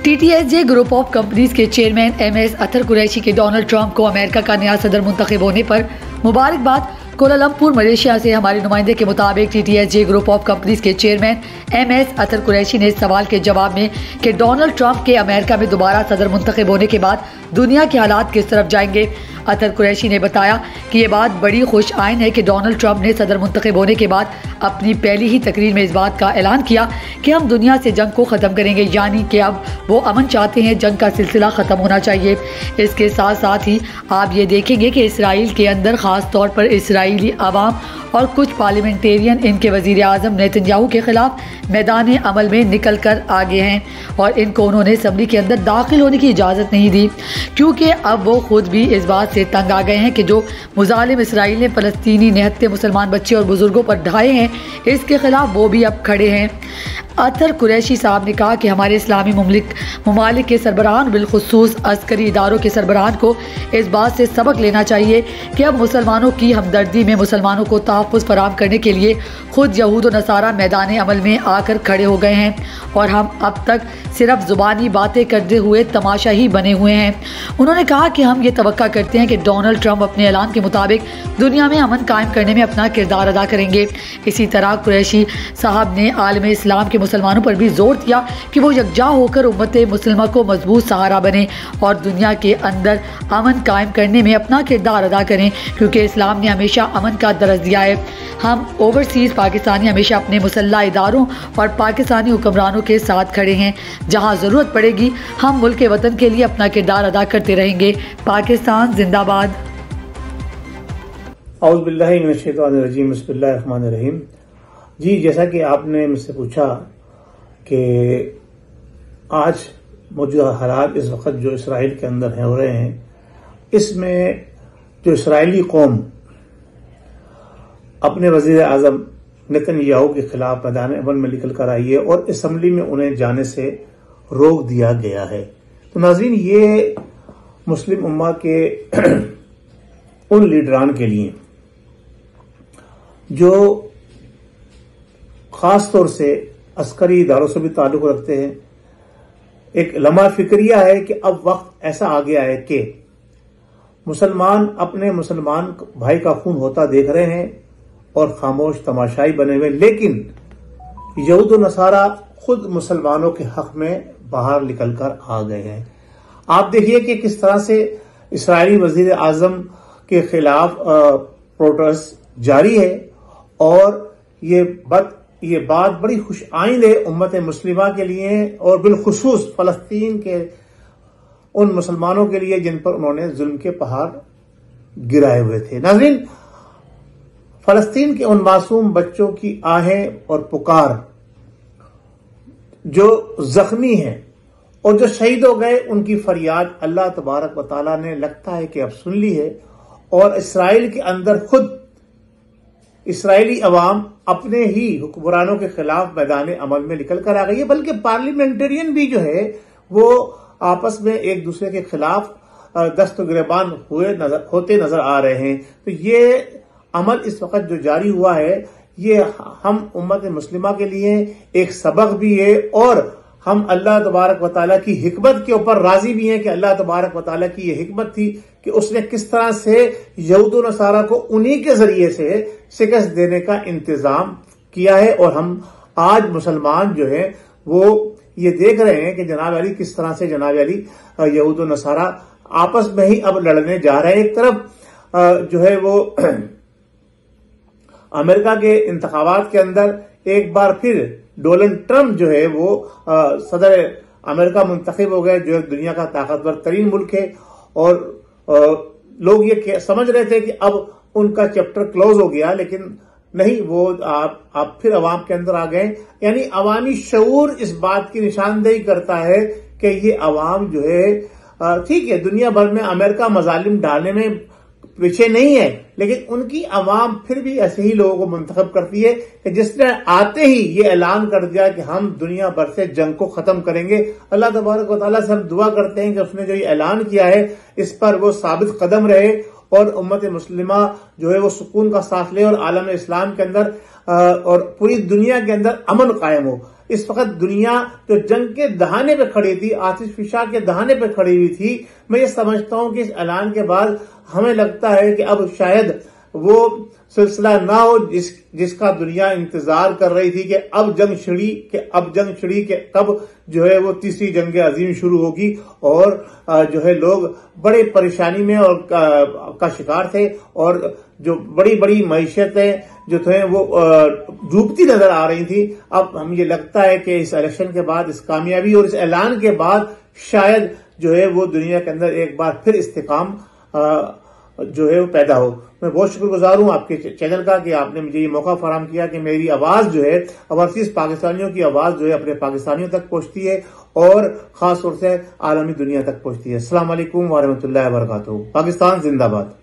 TTSJ group of companies के chairman MS अतर कुरैशी के Donald Trump को अमेरिका का नया सदर मुंतखब होने पर मुबारकबाद। कोलालमपुर मलेशिया से हमारे नुमाइंदे के मुताबिक TTSJ ग्रुप ऑफ कंपनीज के चेयरमैन MS अतर कुरैशी ने इस सवाल के जवाब में कि डोनाल्ड ट्रंप के अमेरिका में दोबारा सदर मुंतखब होने के बाद दुनिया के हालात किस तरफ जाएंगे। अतर कुरैशी ने बताया कि ये बात बड़ी खुश आइन है कि डोनाल्ड ट्रंप ने सदर मुंतखब होने के बाद अपनी पहली ही तकरीर में इस बात का ऐलान किया कि हम दुनिया से जंग को ख़त्म करेंगे, यानी कि अब वो अमन चाहते हैं, जंग का सिलसिला ख़त्म होना चाहिए। इसके साथ साथ ही आप ये देखेंगे कि इसराइल के अंदर ख़ास तौर पर इसराइली अवाम और कुछ पार्लियामेंटेरियन इनके वज़ीर आज़म नेतन्याहू के खिलाफ मैदान अमल में निकल कर आगे हैं और इनको उन्होंने असम्बली के अंदर दाखिल होने की इजाज़त नहीं दी, क्योंकि अब वो खुद भी इस बात से तंग आ गए हैं कि जो मुजालिम इसराइल ने फ़लस्तीनी निहत्ते मुसलमान बच्चे और बुज़ुर्गों पर ढाए हैं, इसके खिलाफ वो भी अब खड़े हैं। अतर कुरैशी साहब ने कहा कि हमारे इस्लामी ममालिक के सरबराहान बिलखुसूस अस्करी इदारों के सरबराहान को इस बात से सबक लेना चाहिए कि अब मुसलमानों की हमदर्दी में मुसलमानों को तहफ़्फ़ुज़ फराहम करने के लिए खुद यहूद व नसारा मैदान अमल में आकर खड़े हो गए हैं और हम अब तक सिर्फ ज़ुबानी बातें करते हुए तमाशा ही बने हुए हैं। उन्होंने कहा कि हम ये तवक्का करते हैं कि डोनाल्ड ट्रंप अपने ऐलान के मुताबिक दुनिया में अमन कायम करने में अपना किरदार अदा करेंगे। इसी तरह कुरैशी साहब ने आलम इस्लाम के मुसलमानों पर भी जोर दिया कि वो यकजा होकर उम्मत मुस्लिमा को मजबूत सहारा बने और दुनिया के अंदर अमन कायम करने में अपना किरदार अदा करें, क्योंकि इस्लाम ने हमेशा अमन का दरस दिया है। हम ओवरसीज़ पाकिस्तानी हमेशा अपने मुसल्लह इदारों और पाकिस्तानी हुक्मरानों के साथ खड़े हैं। जहां ज़रूरत पड़ेगी हम मुल्क वतन के लिए अपना किरदार अदा करते रहेंगे। पाकिस्तान जिंदाबाद। औज़ु बिल्लाहि मिनश शैतानिर रजीम, बिस्मिल्लाहिर रहमानिर रहीम। जी, जैसा कि आपने मुझसे पूछा कि आज मौजूदा हालात इस वक्त जो इसराइल के अंदर हो रहे हैं, इसमें जो इसराइली कौम अपने वज़ीर आज़म नेतन्याहू के खिलाफ मैदान अमल में निकल कर आई है और असम्बली में उन्हें जाने से रोक दिया गया है। तो नाज़रीन, ये मुस्लिम उम्मा के उन लीडरान के लिए जो खास तौर से अस्करी इदारों से भी ताल्लुक रखते हैं, एक लम्हा फिक्रिया है कि अब वक्त ऐसा आ गया है कि मुसलमान अपने मुसलमान भाई का खून होता देख रहे हैं और खामोश तमाशाई बने हुए, लेकिन यहूद व नसारा खुद मुसलमानों के हक में बाहर निकलकर आ गए हैं। आप देखिए कि किस तरह से इसराइली वजीर आजम के खिलाफ प्रोटेस्ट जारी है और ये बात बड़ी खुश आइंद है उम्मत मुस्लिमा के लिए और बिलखुसूस फलस्तीन के उन मुसलमानों के लिए जिन पर उन्होंने जुल्म के पहाड़ गिराए हुए थे। नाज़रीन, फलस्तीन के उन मासूम बच्चों की आहें और पुकार जो जख्मी हैं और जो शहीद हो गए, उनकी फरियाद अल्लाह तबारक व तआला ने लगता है कि अब सुन ली है और इसराइल के अंदर खुद इसराइली अवाम अपने ही हुक्मरानों के खिलाफ मैदान अमल में निकल कर आ गई है, बल्कि पार्लियामेंटेरियन भी जो है वो आपस में एक दूसरे के खिलाफ दस्त गिरबान होते नजर आ रहे हैं। तो ये अमल इस वक्त जो जारी हुआ है, ये हम उम्मत मुस्लिमा के लिए एक सबक भी है और हम अल्लाह तबारक व तआला की हिकमत के ऊपर राजी भी हैं कि अल्लाह तबारक व तआला की ये हिकमत थी कि उसने किस तरह से यहूद व नसारा को उन्हीं के जरिए से शिकस्त देने का इंतजाम किया है। और हम आज मुसलमान जो है वो ये देख रहे हैं कि जनाब अली किस तरह से जनाब अली यहूद व नसारा आपस में ही अब लड़ने जा रहे हैं। एक तरफ जो है वो अमेरिका के इंतखाबात के अंदर एक बार फिर डोनाल्ड ट्रंप जो है वो सदर अमेरिका मुंतखब हो गए, जो दुनिया का ताकतवर तरीन मुल्क है और लोग ये समझ रहे थे कि अब उनका चैप्टर क्लोज हो गया, लेकिन नहीं, वो आप फिर अवाम के अंदर आ गए। यानी अवामी शऊर इस बात की निशानदेही करता है कि ये अवाम जो है ठीक है, दुनिया भर में अमेरिका मजालिम डालने में पीछे नहीं है, लेकिन उनकी अवाम फिर भी ऐसे ही लोगों को मुंतखब करती है कि जिसने आते ही ये ऐलान कर दिया कि हम दुनिया भर से जंग को खत्म करेंगे। अल्लाह तबारक व तआला से हम दुआ करते हैं कि उसने जो ये ऐलान किया है इस पर वो साबित कदम रहे और उम्मत मुस्लिमा जो है वो सुकून का सांस ले और आलम इस्लाम के अंदर और पूरी दुनिया के अंदर अमन कायम हो। इस वक्त दुनिया जो जंग के दहाने पे खड़ी थी, आतिशफिशा के दहाने पे खड़ी हुई थी, मैं ये समझता हूं कि इस ऐलान के बाद हमें लगता है कि अब शायद वो सिलसिला ना हो जिसका दुनिया इंतजार कर रही थी कि अब जंग छिड़ी कि कब जो है वो तीसरी जंग अजीम शुरू होगी। और जो है लोग बड़े परेशानी में और का शिकार थे, और जो बड़ी बड़ी मईशतें जो थे वो डूबती नजर आ रही थी। अब हमें ये लगता है कि इस इलेक्शन के बाद, इस कामयाबी और इस ऐलान के बाद शायद जो है वो दुनिया के अंदर एक बार फिर इस्तेकाम जो है वो पैदा हो। मैं बहुत शुक्रगुजार हूं आपके चैनल का कि आपने मुझे ये मौका फराहम किया कि मेरी आवाज जो है, ओवरसीज पाकिस्तानियों की आवाज जो है अपने पाकिस्तानियों तक पहुंचती है और खास तौर से आलमी दुनिया तक पहुंचती है। अस्सलाम वालेकुम व रहमतुल्लाहि व बरकातहू। पाकिस्तान जिंदाबाद।